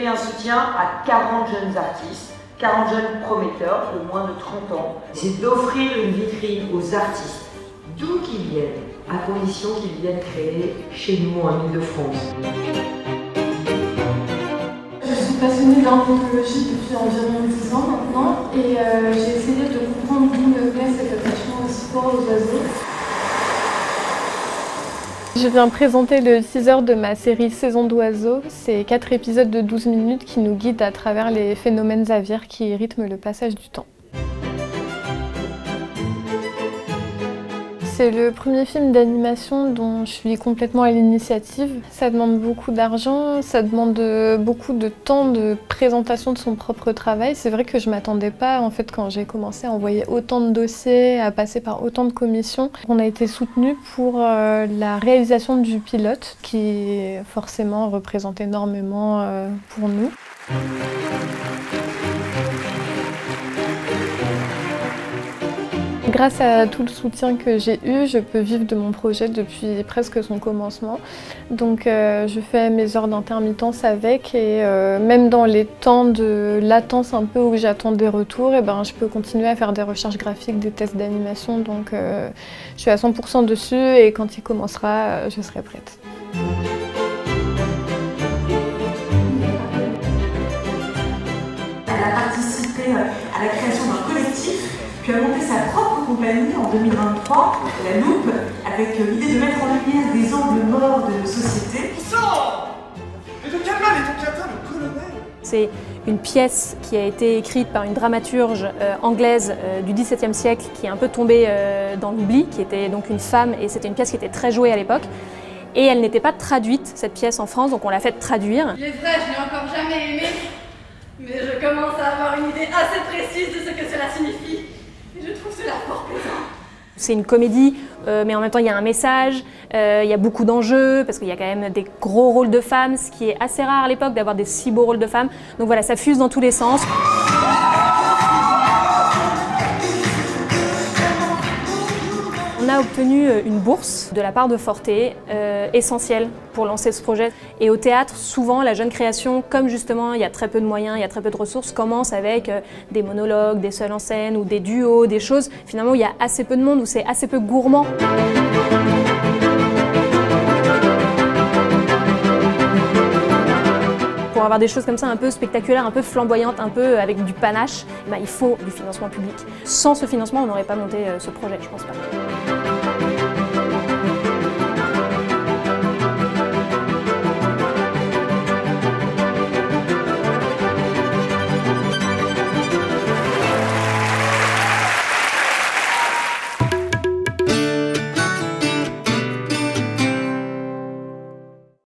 un soutien à 40 jeunes artistes, 40 jeunes prometteurs de moins de 30 ans. C'est d'offrir une vitrine aux artistes, d'où qu'ils viennent, à condition qu'ils viennent créer chez nous en Île-de-France. Je suis passionnée d'anthropologie depuis environ 10 ans maintenant et j'ai essayé de comprendre d'où me venait cette attachement aussi fort aux oiseaux. Je viens présenter le teaser de ma série Saison d'oiseaux. C'est 4 épisodes de 12 minutes qui nous guident à travers les phénomènes aviaires qui rythment le passage du temps. C'est le premier film d'animation dont je suis complètement à l'initiative. Ça demande beaucoup d'argent, ça demande beaucoup de temps de présentation de son propre travail. C'est vrai que je ne m'attendais pas, en fait, quand j'ai commencé à envoyer autant de dossiers, à passer par autant de commissions. On a été soutenus pour la réalisation du pilote, qui forcément représente énormément pour nous. Grâce à tout le soutien que j'ai eu, je peux vivre de mon projet depuis presque son commencement. Donc je fais mes heures d'intermittence avec et même dans les temps de latence un peu où j'attends des retours, et je peux continuer à faire des recherches graphiques, des tests d'animation. Donc je suis à 100% dessus et quand il commencera, je serai prête. Elle a participé à la création d'un collectif, puis a monté sa propre compagnie en 2023, La Loupe, avec l'idée de mettre en lumière des angles morts de nos sociétés. Mais de quel mal est-on atteint, le colonel? C'est une pièce qui a été écrite par une dramaturge anglaise du XVIIe siècle qui est un peu tombée dans l'oubli, qui était donc une femme, et c'était une pièce qui était très jouée à l'époque. Et elle n'était pas traduite, cette pièce, en France, donc on l'a fait traduire. Il est vrai, je n'ai encore jamais aimé, mais je commence à avoir une idée assez précise de ce que cela signifie. Et je trouve cela fort plaisant. C'est une comédie, mais en même temps il y a un message, il y a beaucoup d'enjeux, parce qu'il y a quand même des gros rôles de femmes, ce qui est assez rare à l'époque d'avoir des si beaux rôles de femmes. Donc voilà, ça fuse dans tous les sens. On a obtenu une bourse de la part de Forte, essentielle pour lancer ce projet. Et au théâtre, souvent, la jeune création, comme justement il y a très peu de moyens, il y a très peu de ressources, commence avec des monologues, des seuls en scène ou des duos, des choses finalement où il y a assez peu de monde, où c'est assez peu gourmand. Pour avoir des choses comme ça un peu spectaculaires, un peu flamboyantes, un peu avec du panache, il faut du financement public. Sans ce financement, on n'aurait pas monté ce projet, je pense pas.